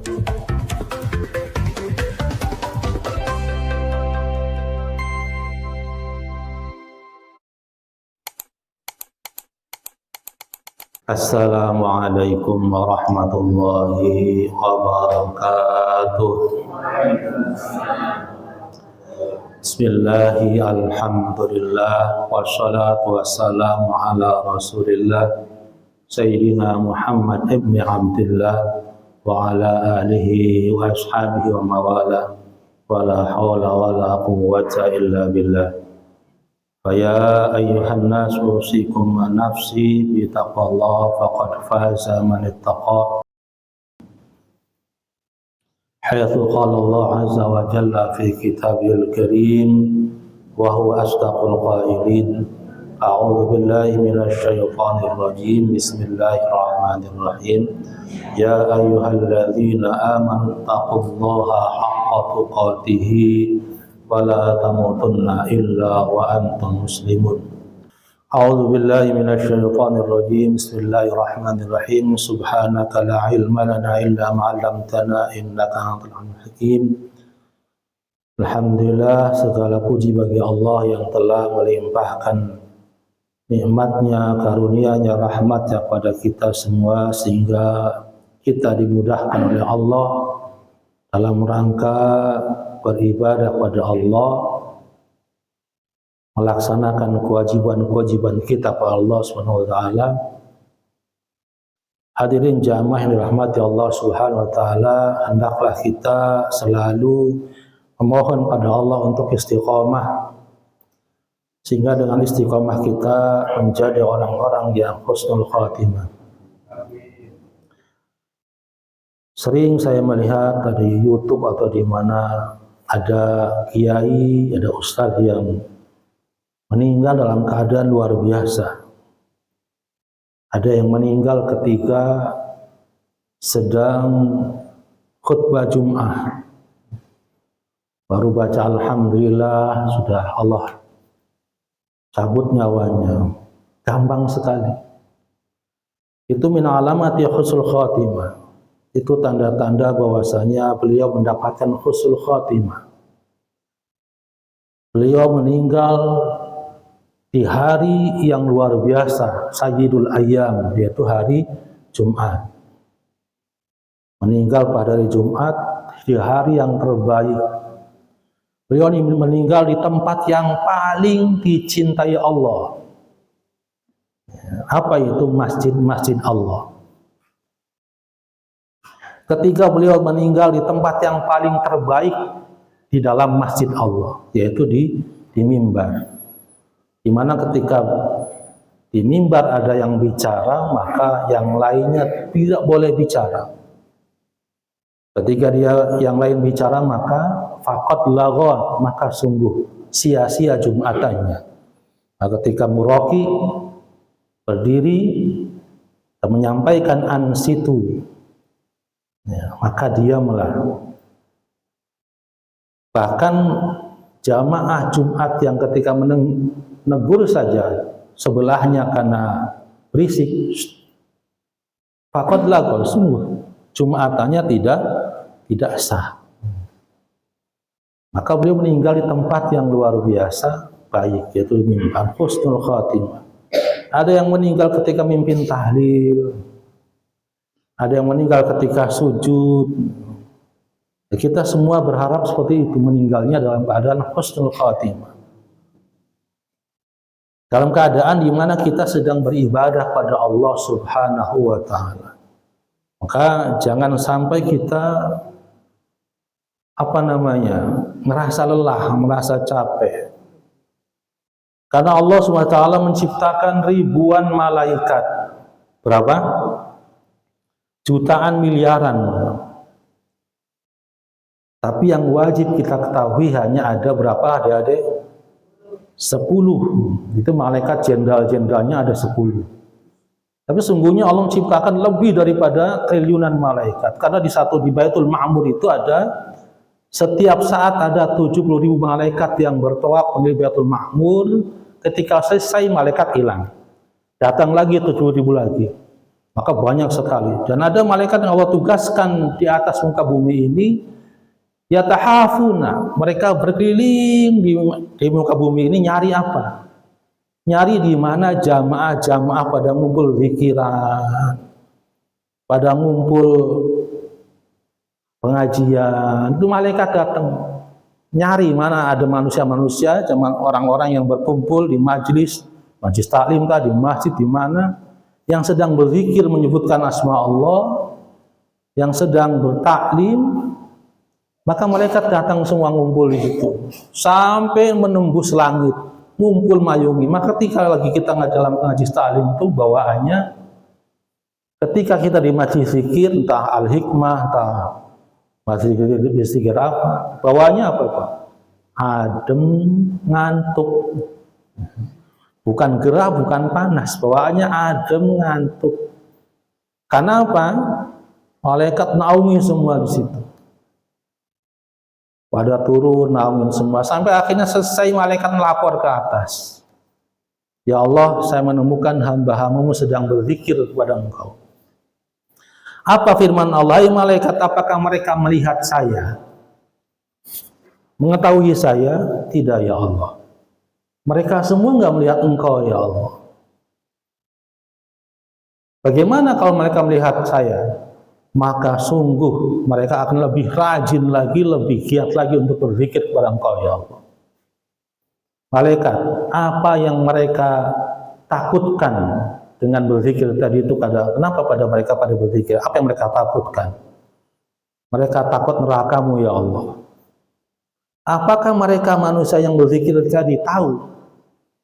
Assalamualaikum warahmatullahi wabarakatuh. Bismillahi alhamdulillah wassalatu wassalamu ala rasulillah Sayyidina Muhammad ibn Abdillah wa ala alihi wa ashabihi wa mawala wa la hawla wa la quwwata illa billah. Faya ayyuhan nas usikum wa nafsi bi taqwallah faqad faza man ittaqa. Haitsu qala Allah azza wa jalla fi kitabihil karim wa huwa asdaqul qailin. A'udzu billahi minasy syaithanir rajim. Bismillahirrahmanirrahim. Ya ayyuhalladzina amanu taqullaha haqqa tuqatih wala tamutunna illa wa antum muslimun. A'udzu billahi minasy syaithanir rajim. Bismillahirrahmanirrahim. Subhanaka la ilma lana illa ma 'allamtana innaka antal alimul hakim. Alhamdulillah, segala puji bagi Allah yang telah melimpahkan nikmatnya, karunia-Nya, rahmat-Nya pada kita semua sehingga kita dimudahkan oleh Allah dalam rangka beribadah pada Allah, melaksanakan kewajiban-kewajiban kita pada Allah Subhanahu wa taala. Hadirin jamaah yang dirahmati Allah Subhanahu wa taala, hendaklah kita selalu memohon pada Allah untuk istiqomah, sehingga dengan istiqomah kita menjadi orang-orang yang husnul khatimah. Sering saya melihat dari YouTube atau di mana ada kiai, ada ustadz yang meninggal dalam keadaan luar biasa. Ada yang meninggal ketika sedang khutbah Jum'ah. Baru baca Alhamdulillah, sudah Allah cabut nyawanya. Gampang sekali. Itu min alamati husnul khatimah. Itu tanda-tanda bahwasanya beliau mendapatkan husnul khatimah. Beliau meninggal di hari yang luar biasa, Sayyidul Ayyam, yaitu hari Jumat. Meninggal pada hari Jumat di hari yang terbaik. Beliau meninggal di tempat yang paling dicintai Allah. Apa itu masjid Allah? Ketika beliau meninggal di tempat yang paling terbaik di dalam masjid Allah, yaitu di mimbar. Di mana ketika di mimbar ada yang bicara, maka yang lainnya tidak boleh bicara. Ketika yang lain bicara, maka faqad lagha, maka sungguh sia-sia Jumatannya. Nah, ketika muraqi berdiri dan menyampaikan ansitu, ya, maka diamlah. Bahkan jamaah Jumat yang ketika menegur saja sebelahnya karena berisik, faqad lagha, sungguh Jumatannya tidak sah. Maka beliau meninggal di tempat yang luar biasa baik, yaitu mimbar husnul khatimah. Ada yang meninggal ketika mimpin tahlil, ada yang meninggal ketika sujud. Kita semua berharap seperti itu, meninggalnya dalam keadaan husnul khatimah. Dalam keadaan di mana kita sedang beribadah pada Allah Subhanahu wa taala. Maka jangan sampai kita merasa lelah, merasa capek. Karena Allah Subhanahu wa taala menciptakan ribuan malaikat. Berapa? Jutaan, miliaran. Tapi yang wajib kita ketahui hanya ada berapa, adik-adik? 10. Itu malaikat jenderal-jenderalnya ada 10. Tapi sungguhnya Allah menciptakan lebih daripada triliunan malaikat. Karena di Baitul Ma'mur itu ada, setiap saat ada 70.000 malaikat yang bertawaf di Baitul Ma'mur. Ketika selesai malaikat hilang. Datang lagi 70.000 lagi. Maka banyak sekali. Dan ada malaikat yang Allah tugaskan di atas muka bumi ini, yatahafuna, mereka berkeliling di muka bumi ini nyari apa? Nyari di mana jamaah-jamaah pada ngumpul zikiran, pada ngumpul pengajian. Itu malaikat datang nyari mana ada manusia-manusia, orang-orang yang berkumpul di majelis taklim di masjid, di mana yang sedang berzikir menyebutkan asma Allah, yang sedang bertaklim. Maka malaikat datang semua ngumpul di situ sampai menembus langit, ngumpul mayungi. Maka ketika lagi kita dalam ngaji taklim itu bawaannya, ketika kita di majlis zikir, entah al-hikmah, entah majlis zikir apa, bawaannya apa Pak? Adem, ngantuk. Bukan gerah, bukan panas, bawaannya adem, ngantuk. Karena apa? Malaikat naungi semua di situ. Pada turun, naungin semua. Sampai akhirnya selesai, malaikat melapor ke atas. Ya Allah, saya menemukan hamba-hambamu sedang berzikir kepada Engkau. Apa firman Allah? Ya malaikat, apakah mereka melihat saya? Mengetahui saya? Tidak ya Allah. Mereka semua nggak melihat Engkau ya Allah. Bagaimana kalau mereka melihat saya? Maka sungguh mereka akan lebih rajin lagi, lebih giat lagi untuk berzikir kepada Engkau ya Allah. Malaikat, apa yang mereka takutkan dengan berzikir tadi itu? Kenapa pada mereka pada berzikir? Apa yang mereka takutkan? Mereka takut nerakamu ya Allah. Apakah mereka manusia yang berzikir tadi tahu,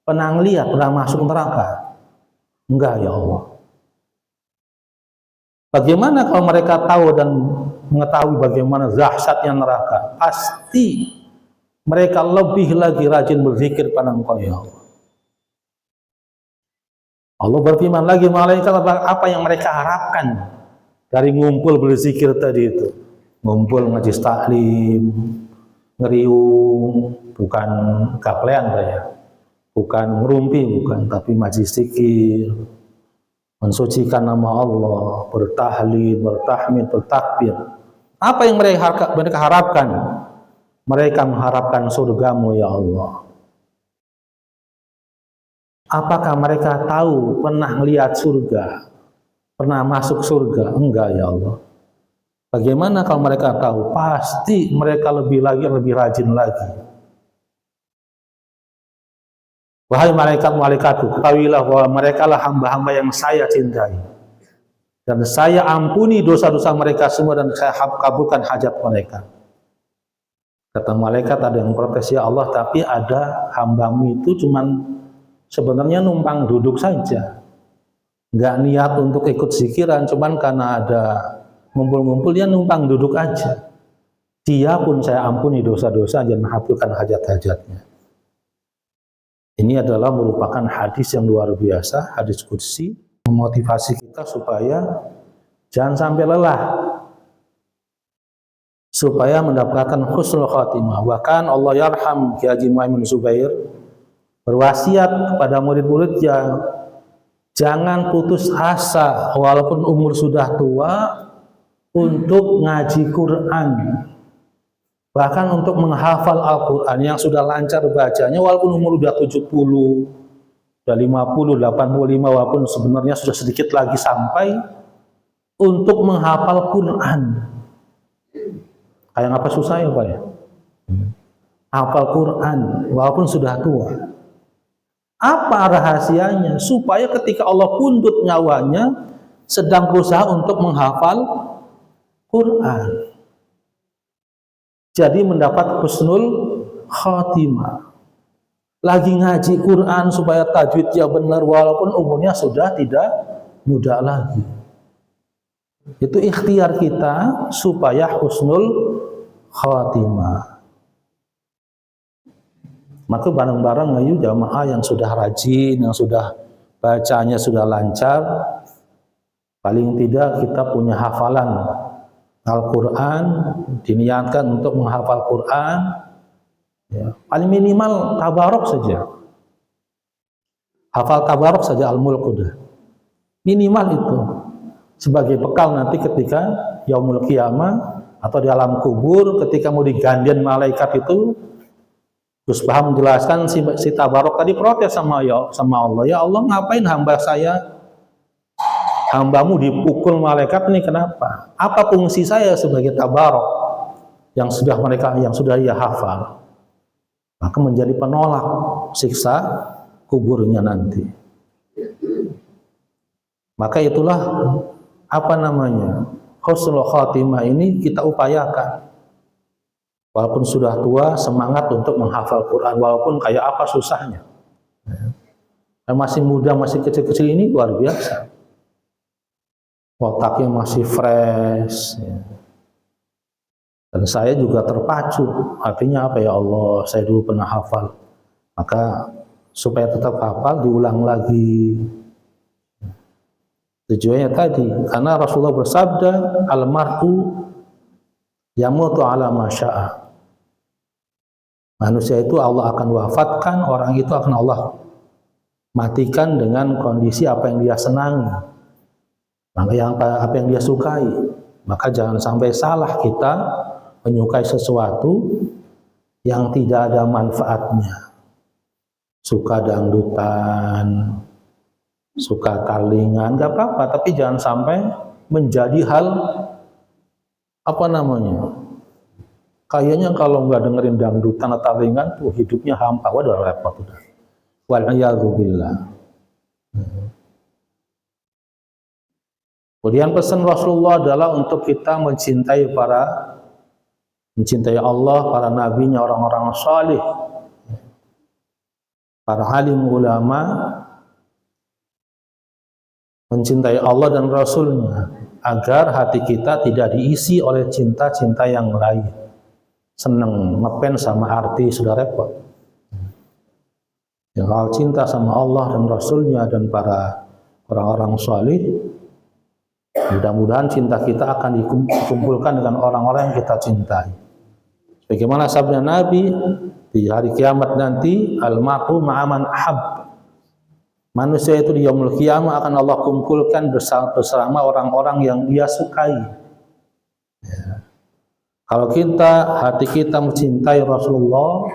pernah lihat, pernah masuk neraka? Enggak ya Allah. Bagaimana kalau mereka tahu dan mengetahui bagaimana dahsyatnya neraka? Pasti mereka lebih lagi rajin berzikir pada Engkau ya Allah. Allah berfirman lagi, malaikat, apa yang mereka harapkan dari ngumpul berzikir tadi itu? Ngumpul ngaji taklim, ngeriung, bukan gaplean ya, bukan ngerumpi, bukan, tapi majlis zikir, mensucikan nama Allah, bertahlil, bertahmid, bertakbir. Apa yang mereka harapkan? Mereka mengharapkan surgamu ya Allah. Apakah mereka tahu, pernah melihat surga, pernah masuk surga? Enggak ya Allah. Bagaimana kalau mereka tahu? Pasti mereka lebih rajin lagi. Wahai malaikat-malaikatku, ketahuilah bahwa mereka lah hamba-hamba yang saya cintai. Dan saya ampuni dosa-dosa mereka semua dan saya kabulkan hajat mereka. Kata malaikat, ada yang protes, ya Allah, tapi ada hambamu itu cuman sebenarnya numpang duduk saja. Nggak niat untuk ikut zikiran, cuman karena ada ngumpul-ngumpul dia numpang duduk aja. Dia pun saya ampuni dosa-dosa dan kabulkan hajat-hajatnya. Ini adalah merupakan hadis yang luar biasa, hadis qudsi, memotivasi kita supaya jangan sampai lelah, supaya mendapatkan husnul khatimah. Bahkan Allah yarham Ki Haji Muhammad Zubair berwasiat kepada murid-muridnya, jangan putus asa walaupun umur sudah tua untuk ngaji Quran. Bahkan untuk menghafal Al-Quran yang sudah lancar bacanya, walaupun umur udah 70, udah 50, 85, walaupun sebenarnya sudah sedikit lagi sampai, untuk menghafal Quran. Kayak apa susah ya Pak ya? Hafal Quran, walaupun sudah tua. Apa rahasianya? Supaya ketika Allah pundut nyawanya, sedang berusaha untuk menghafal Quran. Jadi mendapat husnul khatimah. Lagi ngaji Quran supaya tajwidnya benar walaupun umurnya sudah tidak muda lagi. Itu ikhtiar kita supaya husnul khatimah. Maka bareng-bareng ayo jamaah yang sudah rajin, yang sudah bacanya sudah lancar, paling tidak kita punya hafalan Al-Quran, diniatkan untuk menghafal Quran, ya, paling minimal tabarok saja. Hafal tabarok saja Al-Mulk udah. Minimal itu. sebagai bekal nanti ketika yaumul qiyamah atau di alam kubur ketika mau digandian malaikat itu. Gus Baham menjelaskan si Tabarok tadi protes sama Allah. Ya Allah, ngapain hamba saya, hambamu dipukul malaikat ini kenapa? Apa fungsi saya sebagai Tabarok yang sudah ia hafal? Maka menjadi penolak siksa kuburnya nanti. Maka itulah husnul khatimah ini kita upayakan. Walaupun sudah tua, semangat untuk menghafal Quran, walaupun kayak apa susahnya. Dan masih muda, masih kecil-kecil ini luar biasa. Otaknya masih fresh. Dan saya juga terpacu. Artinya apa ya Allah, saya dulu pernah hafal. Maka supaya tetap hafal, diulang lagi. Tujuannya tadi, karena Rasulullah bersabda, al-mar'u yamutu ala ma syaa. Manusia itu Allah akan wafatkan, orang itu akan Allah matikan dengan kondisi apa yang dia senangi, apa yang dia sukai. Maka jangan sampai salah kita menyukai sesuatu yang tidak ada manfaatnya. Suka dangdutan, suka talingan, gak apa-apa, tapi jangan sampai menjadi hal kayaknya kalau nggak dengerin dangdutan atau talingan tuh hidupnya hampa, waduh repot udah. Wal'iyadzubillah. Kemudian pesan Rasulullah adalah untuk kita mencintai Allah, para nabinya, orang-orang salih, para alim ulama, mencintai Allah dan Rasulnya, agar hati kita tidak diisi oleh cinta-cinta yang lain. Seneng ngefans sama artis sudah repot. Yang kalau cinta sama Allah dan Rasulnya dan para orang-orang salih, mudah-mudahan cinta kita akan dikumpulkan dengan orang-orang yang kita cintai. Bagaimana sabda Nabi di hari kiamat nanti, al-mar'u ma'aman ahab. Manusia itu di yaumul qiyamah akan Allah kumpulkan bersama orang-orang yang dia sukai. Ya. Kalau hati kita mencintai Rasulullah,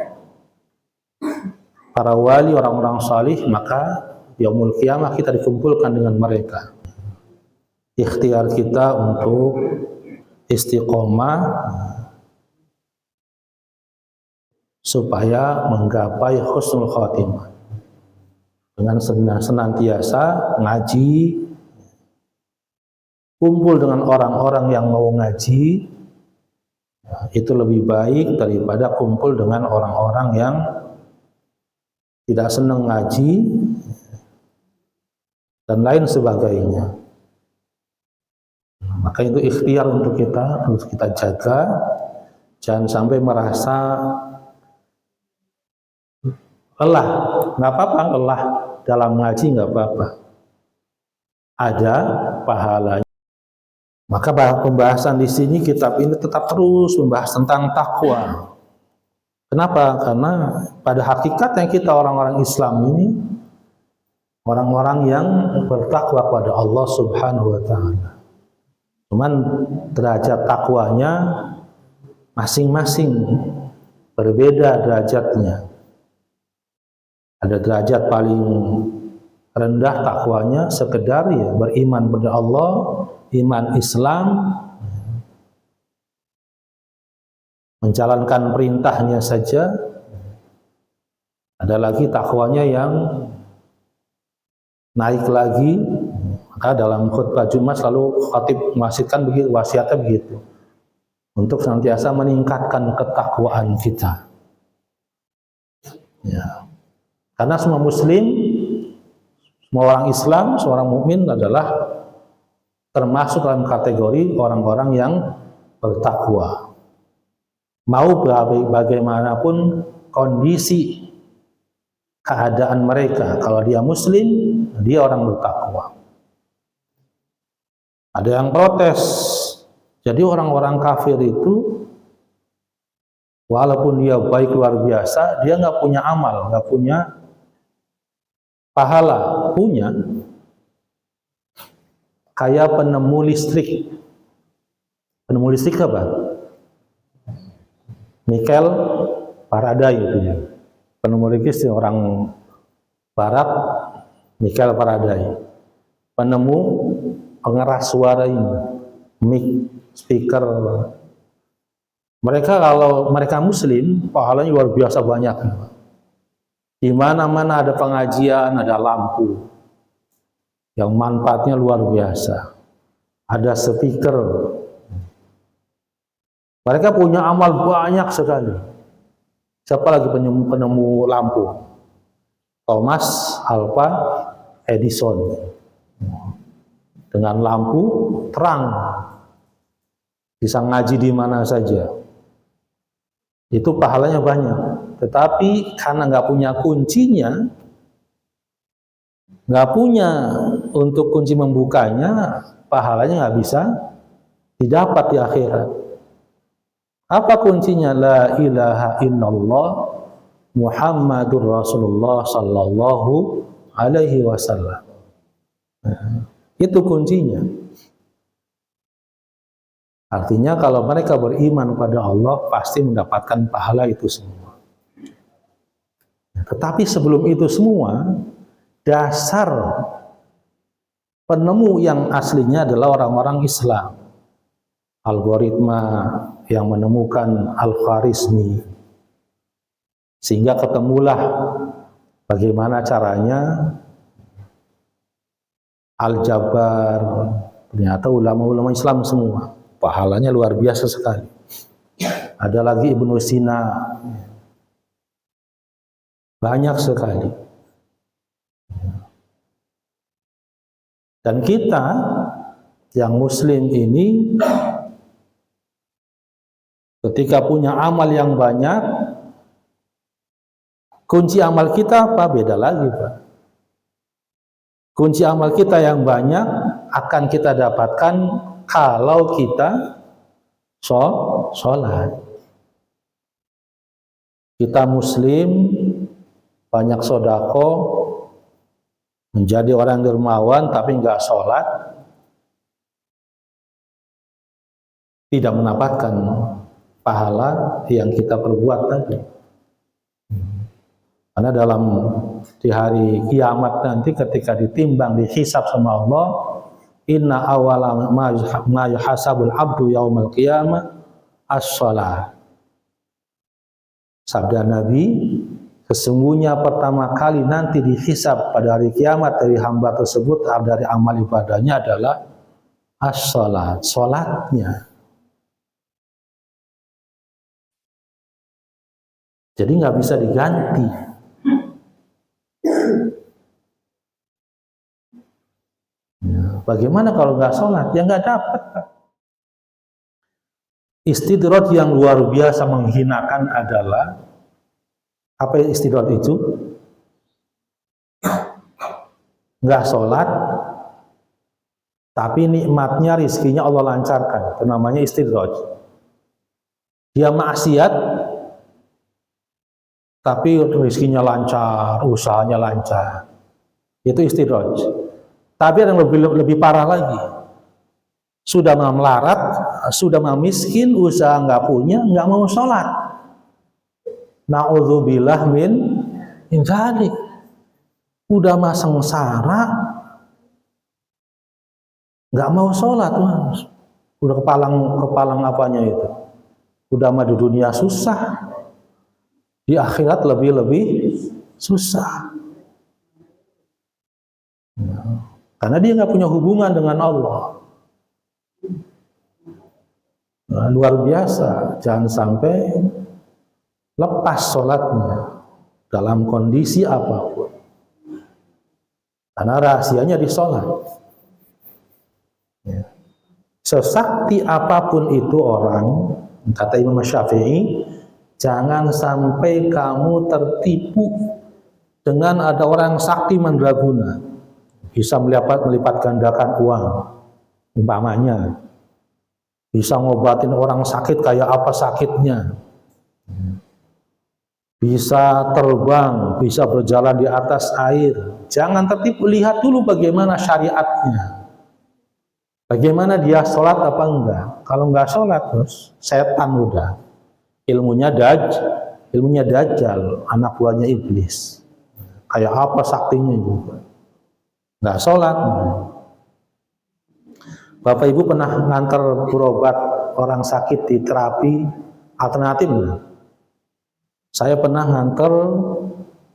para wali, orang-orang salih, maka di yaumul qiyamah kita dikumpulkan dengan mereka. Ikhtiar kita untuk istiqomah supaya menggapai husnul khatimah. Dengan senantiasa ngaji, kumpul dengan orang-orang yang mau ngaji, itu lebih baik daripada kumpul dengan orang-orang yang tidak senang ngaji dan lain sebagainya. Maka itu ikhtiar untuk kita harus kita jaga, jangan sampai merasa lelah. Nggak apa-apa lelah dalam ngaji, nggak apa-apa, ada pahalanya. Maka pembahasan di sini kitab ini tetap terus membahas tentang takwa. Kenapa? Karena pada hakikatnya kita orang-orang Islam ini orang-orang yang bertakwa kepada Allah Subhanahu wa taala. Cuman derajat takwanya masing-masing berbeda derajatnya. Ada derajat paling rendah takwanya sekedar ya beriman kepada Allah, iman Islam, menjalankan perintahnya saja. Ada lagi takwanya yang naik lagi. Maka dalam khutbah Jumat selalu khatib mewasiatkan begitu, wasiatnya begitu, untuk senantiasa meningkatkan ketakwaan kita. Ya. Karena semua muslim, semua orang Islam, seorang mukmin adalah termasuk dalam kategori orang-orang yang bertakwa. Mau bagaimanapun kondisi keadaan mereka, kalau dia muslim, dia orang bertakwa. Ada yang protes. Jadi orang-orang kafir itu walaupun dia baik luar biasa, dia nggak punya amal, nggak punya pahala, punya. kayak penemu listrik. Penemu listrik apa? Michael Faraday itu ya. Penemu listrik orang Barat, Michael Faraday. Penemu pengeras suara ini, mic, speaker. Mereka kalau mereka Muslim, pahalanya luar biasa banyak. Di mana-mana ada pengajian, ada lampu yang manfaatnya luar biasa. Ada speaker. Mereka punya amal banyak sekali. Siapa lagi penemu lampu? Thomas Alva Edison. Dengan lampu terang, bisa ngaji di mana saja. Itu pahalanya banyak. Tetapi karena nggak punya kuncinya, nggak punya untuk kunci membukanya, pahalanya nggak bisa didapat di akhirat. Apa kuncinya? La ilaha illallah Muhammadur Rasulullah sallallahu alaihi wasallam. Itu kuncinya. Artinya kalau mereka beriman pada Allah pasti mendapatkan pahala itu semua. Tetapi sebelum itu semua, dasar penemu yang aslinya adalah orang-orang Islam. Algoritma yang menemukan Al-Khwarizmi. Sehingga ketemulah bagaimana caranya Al-Jabbar. Ternyata ulama-ulama Islam semua. Pahalanya luar biasa sekali. Ada lagi Ibnu Sina. Banyak sekali. Dan kita yang Muslim ini ketika punya amal yang banyak, kunci amal kita apa? Beda lagi, Pak. Kunci amal kita yang banyak akan kita dapatkan kalau kita sholat. Kita Muslim, banyak sodako, menjadi orang dermawan tapi nggak sholat, tidak mendapatkan pahala yang kita perbuat tadi. Karena di hari kiamat nanti ketika ditimbang, dihisab sama Allah, inna awala ma yuhasabul abdu yaumal qiyamah as-shalah. Sabda Nabi, sesungguhnya pertama kali nanti dihisab pada hari kiamat dari hamba tersebut dari amal ibadahnya adalah as-shalah, sholatnya. Jadi nggak bisa diganti. Ya, bagaimana kalau nggak sholat? Ya nggak dapat. Istidraj yang luar biasa menghinakan adalah apa istidraj itu? Nggak sholat, tapi nikmatnya, rizkinya Allah lancarkan. Itu namanya istidraj. Dia maksiat, tapi rizkinya lancar, usahanya lancar. Itu istidraj. Tapi ada yang lebih parah lagi. Sudah melarat, sudah miskin, usaha nggak punya, nggak mau sholat. Na'udzubillah min dzalik. Udah sengsara, nggak mau sholat, Mas. Udah kepalang apanya itu. Udah mah di dunia susah, di akhirat lebih susah. Karena dia nggak punya hubungan dengan Allah. Nah, luar biasa, jangan sampai lepas sholatnya dalam kondisi apapun. Karena rahasianya di sholat. Ya. Sesakti apapun itu orang, kata Imam Syafi'i, jangan sampai kamu tertipu dengan ada orang sakti mandraguna, bisa melipat gandakan uang, umpamanya. Bisa ngobatin orang sakit kayak apa sakitnya. Bisa terbang, bisa berjalan di atas air. Jangan tertipu, lihat dulu bagaimana syariatnya. Bagaimana dia sholat apa enggak? Kalau enggak sholat terus setan udah. Ilmunya dajjal, anak buahnya iblis. Kayak apa saktinya juga. Enggak sholat. Bapak Ibu pernah nganter berobat orang sakit di terapi alternatif enggak? Saya pernah nganter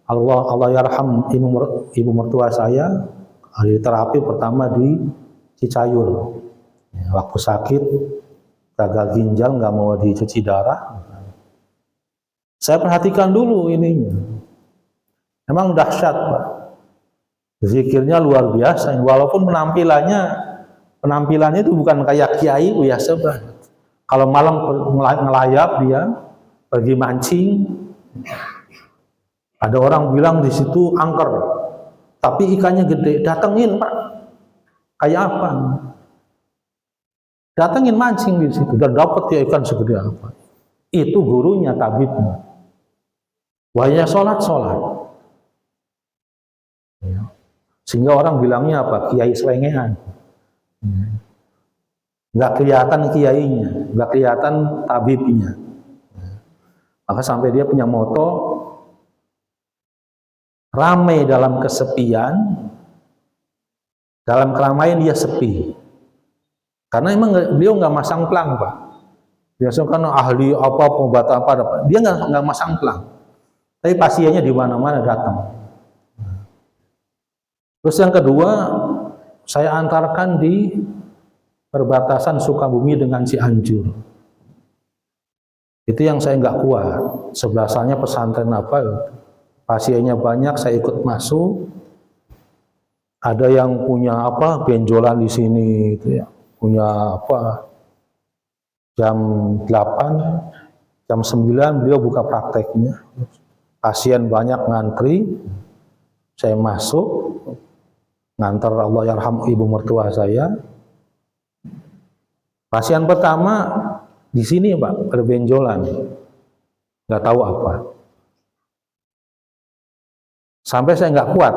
Allah yarham ibu mertua saya di terapi pertama di Cicayur. Waktu sakit gagal ginjal, nggak mau dicuci darah. Saya perhatikan dulu ininya. Memang dahsyat, Pak. Zikirnya luar biasa. Walaupun penampilannya itu bukan kayak kiai biasa, Pak. Kalau malam ngelayap dia pergi mancing. Ada orang bilang di situ angker, tapi ikannya gede. Datengin, Pak. Kayak apa? Datengin mancing di situ dan dapat ya ikan segede apa. Itu gurunya, tabibnya. Wahnya sholat. Sehingga orang bilangnya apa? Kiai selengean. Nggak kelihatan kiainya, nggak kelihatan tabibnya. Maka sampai dia punya moto, ramai dalam kesepian, dalam keramaian dia sepi. Karena emang beliau nggak masang pelang, Pak. Biasanya kan ahli apa, pengobatan apa, dia nggak masang pelang. Tapi pasiennya di mana-mana datang. Terus yang kedua, saya antarkan di perbatasan Sukabumi dengan Cianjur. Itu yang saya nggak kuat. Sebelasannya pesantren apa, pasiennya banyak, saya ikut masuk. Ada yang punya apa, benjolan di sini, gitu ya. Punya apa, jam 8, jam 9 beliau buka prakteknya. Pasien banyak ngantri, saya masuk, ngantar Allah yarham ibu mertua saya. Pasien pertama di sini, Pak, berbenjolan, nggak tahu apa. Sampai saya nggak kuat,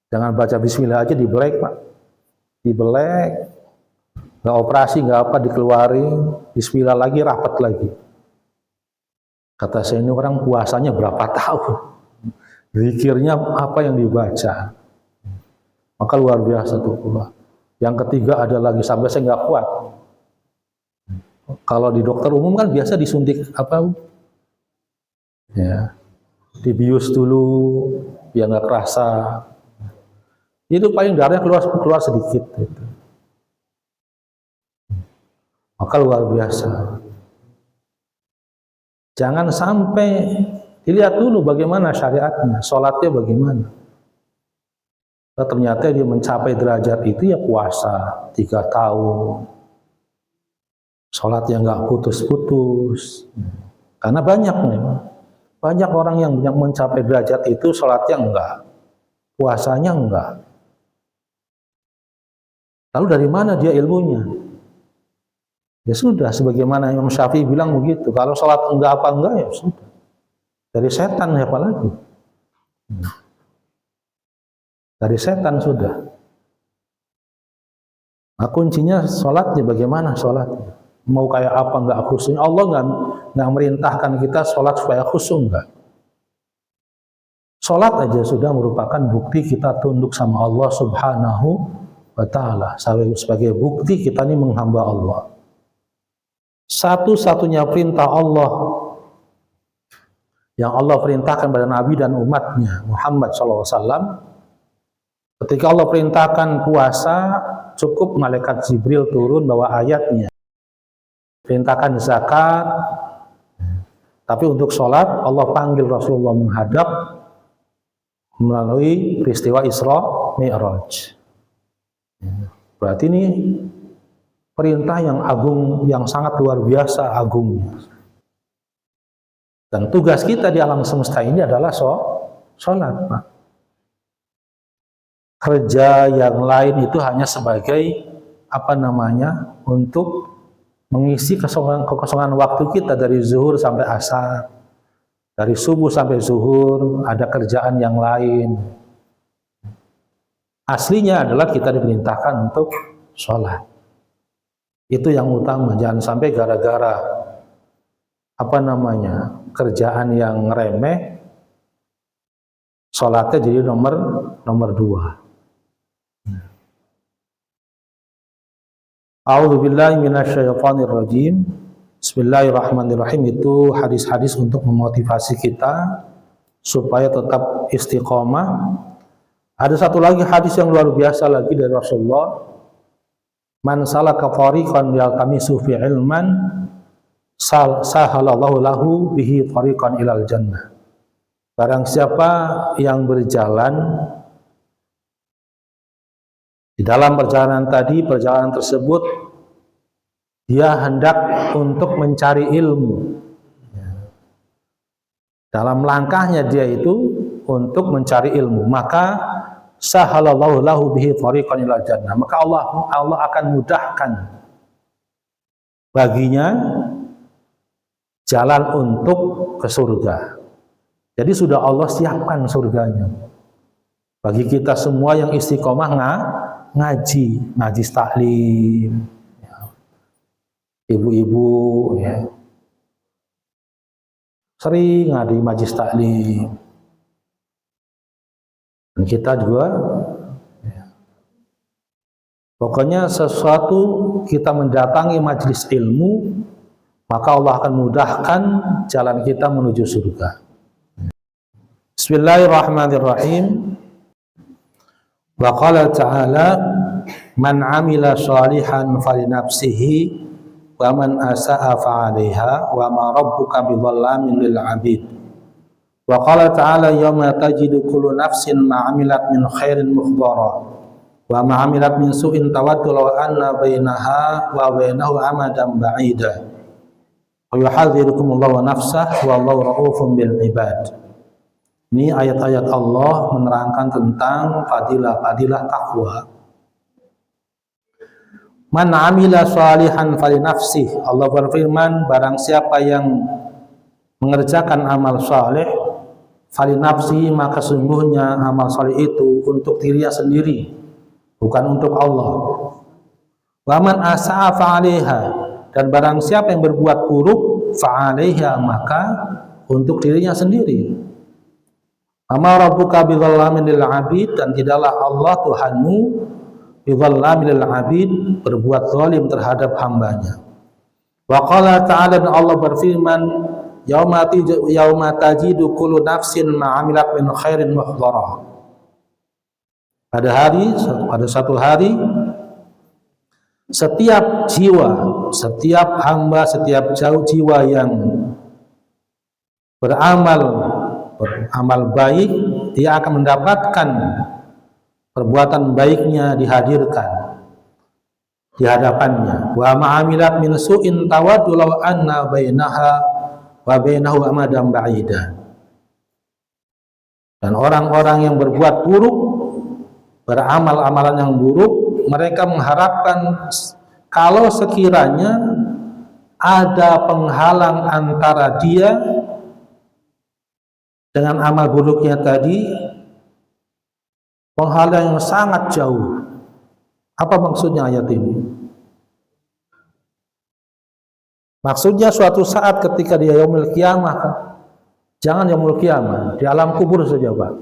jangan baca bismillah aja dibelek, Pak, dibelek. Nggak operasi, nggak apa, dikeluarin, bismillah lagi, rapat lagi. Kata saya, ini orang puasanya berapa tahun? Zikirnya apa yang dibaca? Maka luar biasa tuh. Yang ketiga ada lagi, sampai saya nggak kuat. Kalau di dokter umum kan biasa disuntik apa? Ya, dibius dulu, biar nggak kerasa. Itu paling darahnya keluar sedikit. Gitu. Maka luar biasa. Jangan sampai dilihat dulu bagaimana syariatnya, sholatnya bagaimana. Nah, ternyata dia mencapai derajat itu ya puasa 3 tahun. Sholatnya nggak putus-putus. Karena banyak orang yang mencapai derajat itu sholatnya enggak, puasanya enggak. Lalu dari mana dia ilmunya? Ya sudah, sebagaimana Imam Syafi'i bilang begitu. Kalau sholat enggak apa enggak ya sudah. Dari setan ya apalagi. Dari setan sudah. Nah, kuncinya sholatnya bagaimana sholatnya. Mau kayak apa enggak khusyuk. Allah enggak merintahkan kita sholat supaya khusyuk enggak. Sholat aja sudah merupakan bukti kita tunduk sama Allah Subhanahu wa ta'ala. Sebagai bukti kita ini menghamba Allah. Satu-satunya perintah Allah yang Allah perintahkan pada Nabi dan umatnya Muhammad SAW, ketika Allah perintahkan puasa, cukup malaikat Jibril turun bawa ayatnya. Perintahkan zakat, tapi untuk sholat Allah panggil Rasulullah menghadap melalui peristiwa Isra Mi'raj. Berarti ini perintah yang agung, yang sangat luar biasa agungnya. Dan tugas kita di alam semesta ini adalah sholat, Pak. Kerja yang lain itu hanya sebagai untuk mengisi kekosongan waktu kita dari zuhur sampai asar, dari subuh sampai zuhur, ada kerjaan yang lain. Aslinya adalah kita diperintahkan untuk sholat. Itu yang utama. Jangan sampai gara-gara kerjaan yang remeh, sholatnya jadi nomor 2. A'udzubillahi minasyaitonirrajim. Bismillahirrahmanirrahim. Itu hadis-hadis untuk memotivasi kita supaya tetap istiqomah. Ada satu lagi hadis yang luar biasa lagi dari Rasulullah. Man salaka tariqan yaltamisu fi ilman sahalallahu lahu bihi tariqan ilal jannah. Barang siapa yang berjalan di dalam perjalanan tersebut dia hendak untuk mencari ilmu. Dalam langkahnya dia itu untuk mencari ilmu, maka sahalallahu lahu bihi tariqan ilal jannah. Maka Allah akan mudahkan baginya jalan untuk ke surga. Jadi sudah Allah siapkan surganya bagi kita semua yang istiqomah ngaji taklim, ibu-ibu ya, sering ngadi majlis taklim. Dan kita juga ya, pokoknya sesuatu kita mendatangi majlis ilmu, maka Allah akan mudahkan jalan kita menuju surga. Bismillahirrahmanirrahim. Wa qala ta'ala man 'amila shalihan falinafsihi wa man asa'a fa'alaiha wa ma rabbuka bidhallamin lil 'abid. Wa qala ta'ala yawma tajidu kullu nafsin ma 'amilat min khairin muhdhara wa ma 'amilat min su'in tawaddu law anna bainaha wa bainahu amadan ba'ida. Wa yuhadzirukumullahu nafsahu wallahu ra'ufun bil ibad. Ini ayat-ayat Allah menerangkan tentang fadilah takwa. Man amila shalihan falinafsih. Allah berfirman, barang siapa yang mengerjakan amal saleh falinafsih, maka sungguhnya amal saleh itu untuk dirinya sendiri, bukan untuk Allah. Wa man asa'a fa'alaiha, dan barang siapa yang berbuat buruk fa'alaiha, maka untuk dirinya sendiri. Ama rabbuka bidhallamin lil 'abid, dan tidaklah Allah Tuhanmu bidhallamin lil 'abid, berbuat zalim terhadap hambanya. Wa qala ta'ala, dan Allah berfirman, yauma tajidu kullu nafsin ma 'amilat min khairin muhdhara. Pada satu hari setiap jiwa, setiap hamba, setiap jiwa yang beramal baik, dia akan mendapatkan perbuatan baiknya dihadirkan di hadapannya. Wa ma'amilat min su'in tawaddu law anna bainaha wa bainahu amadan ba'ida. Dan orang-orang yang berbuat buruk, beramal amalan yang buruk, mereka mengharapkan kalau sekiranya ada penghalang antara dia dengan amal buruknya tadi, penghalang yang sangat jauh. Apa maksudnya ayat ini? Maksudnya suatu saat ketika dia yaumul qiyamah, jangan yaumul qiyamah, di alam kubur saja, Pak.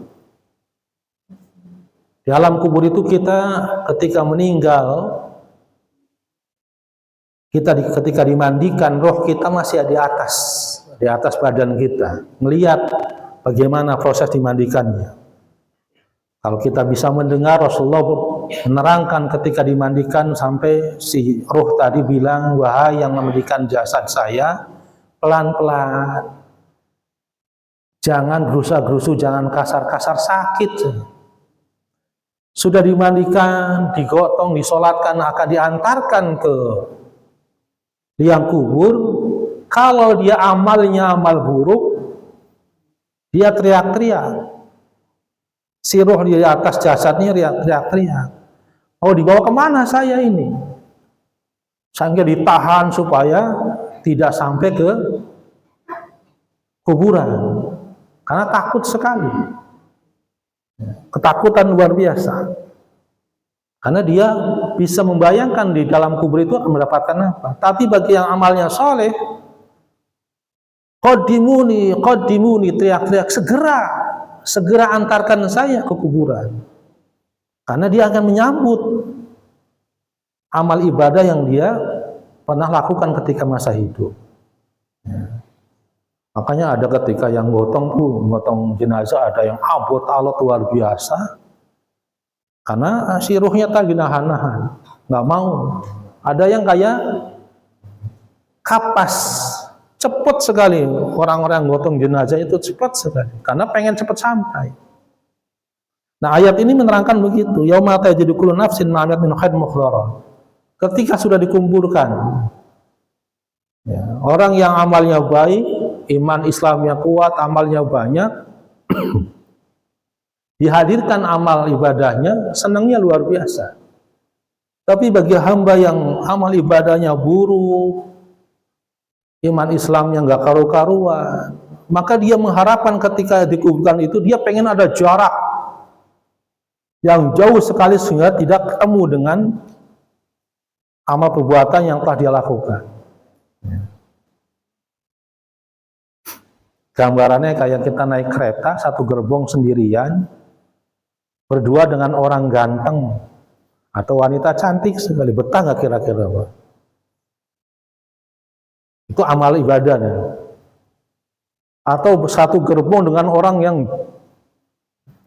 Di alam kubur itu kita ketika meninggal, ketika dimandikan, roh kita masih di atas badan kita, melihat bagaimana proses dimandikannya. Kalau kita bisa mendengar, Rasulullah menerangkan ketika dimandikan sampai si roh tadi bilang, wahai yang memandikan jasad saya, pelan-pelan, jangan gerusa-gerusu, jangan kasar-kasar, sakit. Sudah dimandikan, digotong, disolatkan, akan diantarkan ke liang kubur. Kalau dia amalnya amal buruk, dia teriak-teriak. Si roh di atas jasadnya teriak-teriak. Oh, dibawa kemana saya ini? Sampai ditahan supaya tidak sampai ke kuburan. Karena takut sekali. Ketakutan luar biasa. Karena dia bisa membayangkan di dalam kubur itu akan mendapatkan apa. Tapi bagi yang amalnya soleh, qaddimuni, teriak-teriak, segera antarkan saya ke kuburan. Karena dia akan menyambut amal ibadah yang dia pernah lakukan ketika masa hidup. Ya. Makanya ada ketika yang gotong jenazah, ada yang abot alot luar biasa. Karena si ruhnya tadi nahan-nahan, nggak mau. Ada yang kayak kapas, cepat sekali orang-orang gotong jenazah itu, cepat sekali, karena pengen cepat sampai. Nah, ayat ini menerangkan begitu. Yauma tajidu kullu nafsin ma 'amilat min khairin muhdhara. Ketika sudah dikumpulkan, ya, orang yang amalnya baik, iman Islamnya kuat, amalnya banyak, dihadirkan amal ibadahnya, senangnya luar biasa. Tapi bagi hamba yang amal ibadahnya buruk, iman Islamnya nggak karu-karuan, maka dia mengharapkan ketika dikuburkan itu, dia pengen ada jarak yang jauh sekali sehingga tidak ketemu dengan amal perbuatan yang telah dia lakukan. Gambarannya kayak kita naik kereta satu gerbong sendirian, berdua dengan orang ganteng atau wanita cantik sekali, betah nggak kira-kira, Pak? Itu amal ibadahnya. Atau satu gerbong dengan orang yang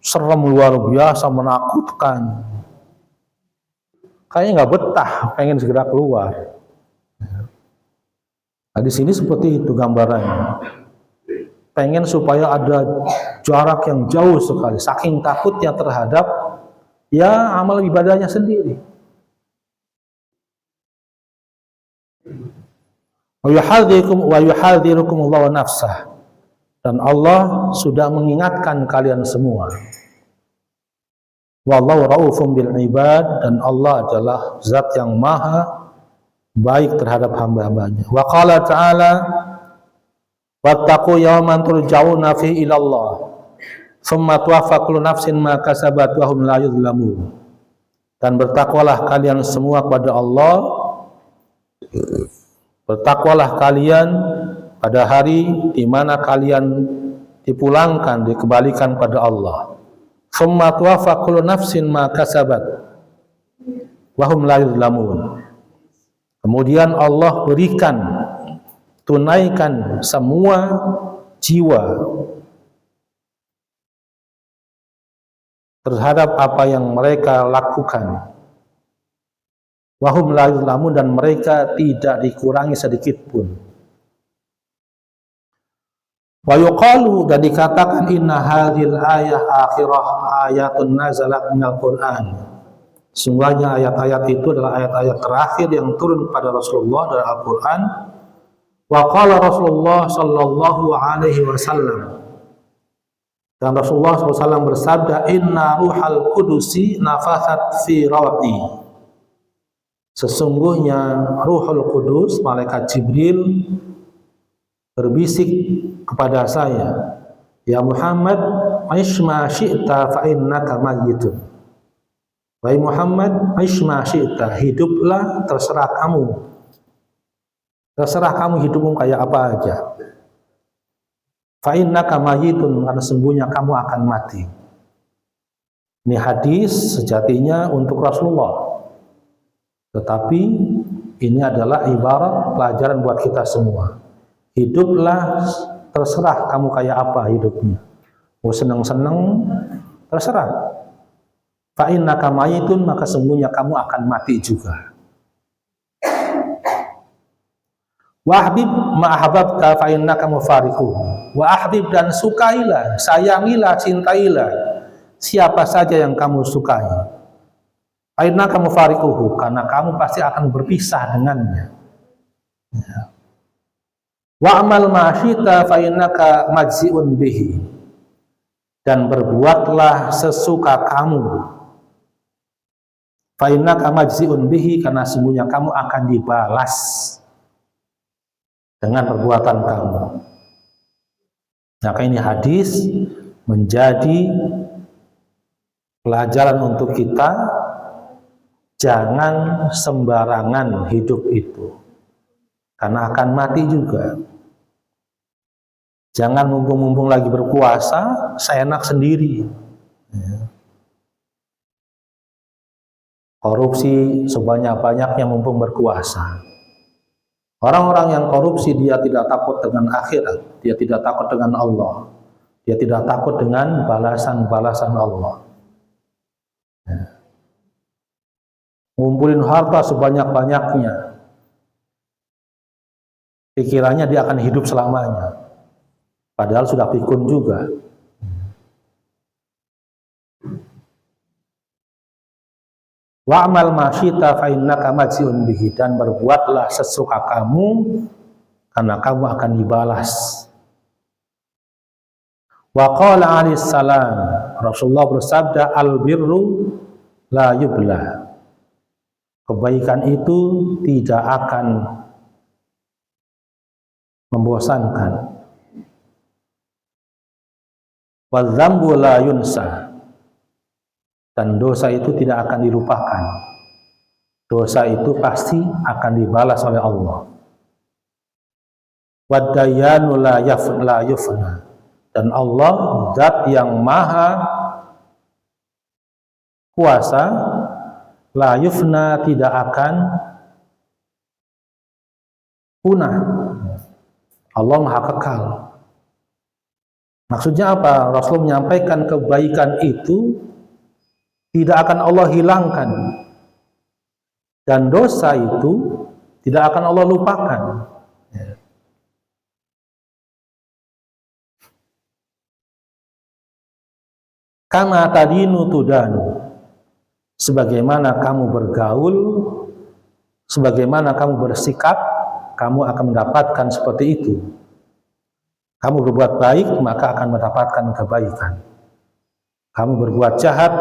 serem luar biasa, menakutkan, kayaknya nggak betah, pengen segera keluar. Nah, di sini seperti itu gambarannya. Pengen supaya ada jarak yang jauh sekali, saking takutnya terhadap ya amal ibadahnya sendiri. Wa yuhadzirukum Allahu nafsah, dan Allah sudah mengingatkan kalian semua. Wallahu raufum bil ibad, dan Allah adalah zat yang maha baik terhadap hamba-hambanya. Wa qala ta'ala, wattaqu yawman turja'una fihi ila Allah tsumma tuwaffa kullu nafsin ma kasabat wa hum la yuzlamun. Dan bertakwalah kalian semua kepada Allah, bertakwalah kalian pada hari di mana kalian dipulangkan, dikembalikan pada Allah. Tsumma tuwaffa kullu nafsin ma kasabat wa hum la yuzlamun. Kemudian Allah berikan, tunaikan semua jiwa terhadap apa yang mereka lakukan. Wahum la yuzlamun, dan mereka tidak dikurangi sedikit pun. Wa yuqalu, dan dikatakan, inna hadhil ayah akhirah ayatun nazalat minal Qur'an. Sungguhnya ayat-ayat itu adalah ayat-ayat terakhir yang turun kepada Rasulullah dari Al-Qur'an. Wa qala Rasulullah sallallahu alaihi wasallam, dan Rasulullah SAW bersabda, inna ruhal kudusi nafathat fi rawati. Sesungguhnya Ruhul Kudus, malaikat Jibril, berbisik kepada saya, ya Muhammad, aishma syi'ta fa innaka mayyitun. Wahai Muhammad, aishma syi'ta, hiduplah terserah kamu. Terserah kamu hidupmu kayak apa aja. Fa innaka mayyitun, karena sesungguhnya kamu akan mati. Ini hadis sejatinya untuk Rasulullah. Tetapi ini adalah ibarat pelajaran buat kita semua. Hiduplah terserah kamu kayak apa hidupnya. Mau senang-senang terserah. Fa innaka mayyitun, maka sesungguhnya kamu akan mati juga. Wa ahbib ma ahbabta fa innaka mufariquh. Wa ahbib, dan sukailah, sayangilah, cintailah siapa saja yang kamu sukai. Fa innaka mufariquh, karena kamu pasti akan berpisah dengannya. Wa amal ma syi'ta fa innaka majzi'un bihi, dan berbuatlah sesuka kamu. Fa innaka majzi'un bihi, karena sesungguhnya kamu akan dibalas dengan perbuatan kamu. Maka ini hadis menjadi pelajaran untuk kita Jangan sembarangan hidup itu, karena akan mati juga. Jangan mumpung-mumpung lagi berpuasa, seenak sendiri. Korupsi sebanyak-banyaknya mumpung berkuasa. Orang-orang yang korupsi, dia tidak takut dengan akhirat, dia tidak takut dengan Allah, dia tidak takut dengan balasan-balasan Allah. Ngumpulin harta sebanyak-banyaknya, pikirannya dia akan hidup selamanya, padahal sudah pikun juga. Wa'mal ma syi'ta fa innaka majzi'un bihi, dan berbuatlah sesuka kamu karena kamu akan dibalas. Wa qala alaihi salam, Rasulullah bersabda, al birru la yubla, kebaikan itu tidak akan membosankan. Wa dzambu la yunsa, dan dosa itu tidak akan dilupakan. Dosa itu pasti akan dibalas oleh Allah. Wad-dayanu la yufna, dan Allah zat yang maha kuasa, la yufna, tidak akan punah. Allah maha kekal. Maksudnya apa? Rasul menyampaikan kebaikan itu tidak akan Allah hilangkan, dan dosa itu tidak akan Allah lupakan. Kama tadinu tudanu, sebagaimana kamu bergaul, sebagaimana kamu bersikap, kamu akan mendapatkan seperti itu. Kamu berbuat baik, maka akan mendapatkan kebaikan. Kamu berbuat jahat,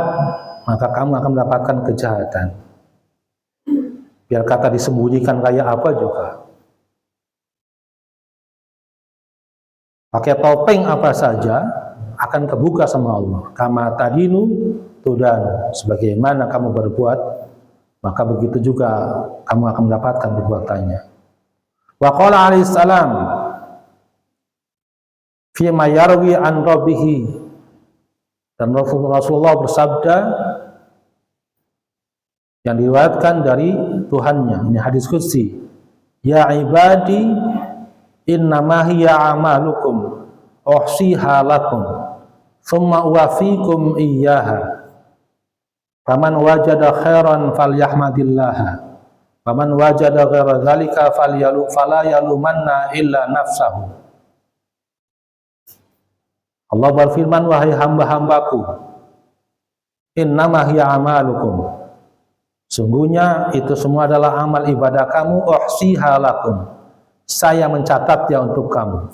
maka kamu akan mendapatkan kejahatan. Biar kata disembunyikan kayak apa juga. Pakai topeng apa saja akan kebuka sama Allah. Kama tadinu tudan, sebagaimana kamu berbuat, maka begitu juga kamu akan mendapatkan perbuatannya. Wa qala alaihi salam fi ma yarwi an rabbihi, dan Rasulullah bersabda yang diriwayatkan dari Tuhannya, ini hadis qudsi, ya ibadi innama hiya amalukum uhsiha lakum thumma uwafikum iyyaha faman wajada khairan falyahmadillaha faman wajada ghaira dzalika fala yalumanna illa nafsahu. Allah berfirman, wahai hamba-hambaku, innama hiya amalukum, sungguhnya itu semua adalah amal ibadah kamu, uhsiha lakum, saya mencatatnya untuk kamu.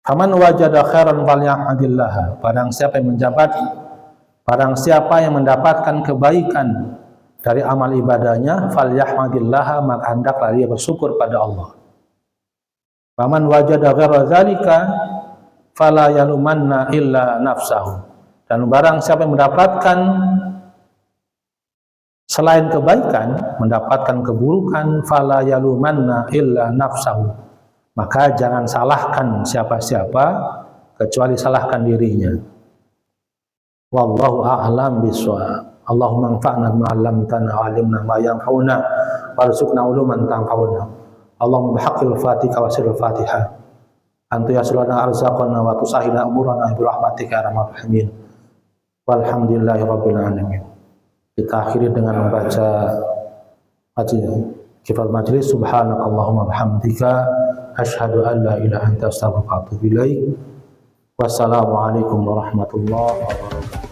Faman wajada khairan falyahmadillaha, barang siapa yang mendapatkan kebaikan dari amal ibadahnya, falyahmadillaha, maka hendaklah dia bersyukur pada Allah. Faman wajada ghaira dzalika fala yalumanna illa nafsahu, dan barang siapa yang mendapatkan selain kebaikan, mendapatkan keburukan, fala yalumanna illa nafsahu, maka jangan salahkan siapa-siapa kecuali salahkan dirinya. Wallahu a'lam bishawab. Allahumma anfa'na bima 'allamtana wa 'allimna ma yanfa'una warzuqna uluman tanfa'una. Allahumma bihaqqil Fatiha wa sirril Fatiha anta yaslana arzaqana wa tusahhila umurana bi rahmatika ya arhamar rahimin. Walhamdulillahi rabbil alamin. Kita akhiri dengan membaca kifat majlis. Subhanakallahumma bihamdika asyhadu an la ilaha illa anta astaghfiruka wa atubu ilaik. Wassalamualaikum warahmatullahi wabarakatuh.